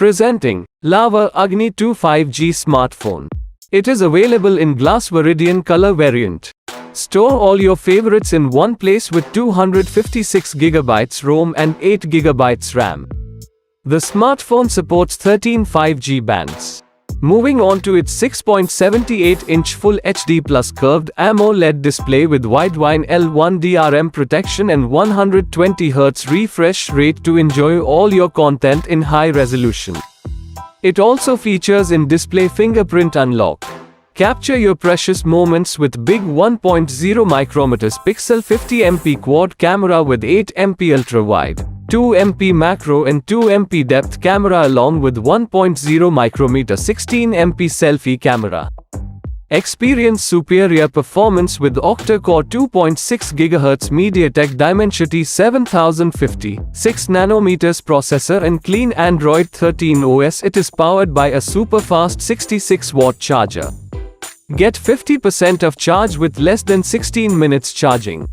Presenting Lava Agni 2 5G smartphone. It is available in glass Viridian color variant. Store all your favorites in one place with 256GB ROM and 8GB RAM. The smartphone supports 13 5G bands. Moving on to its 6.78-inch Full HD Plus curved Amoled display with Widevine L1 DRM protection and 120Hz refresh rate to enjoy all your content in high resolution. It also features in-display fingerprint unlock. Capture your precious moments with big 1.0 micrometers pixel 50MP quad camera with 8MP ultrawide, 2MP macro and 2MP depth camera along with 1.0 micrometer 16MP selfie camera. Experience superior performance with Octa-core 2.6 GHz MediaTek Dimensity 7050, 6nm processor and clean Android 13 OS. It is powered by a Superfast 66-watt charger. Get 50% of charge with less than 16 minutes charging.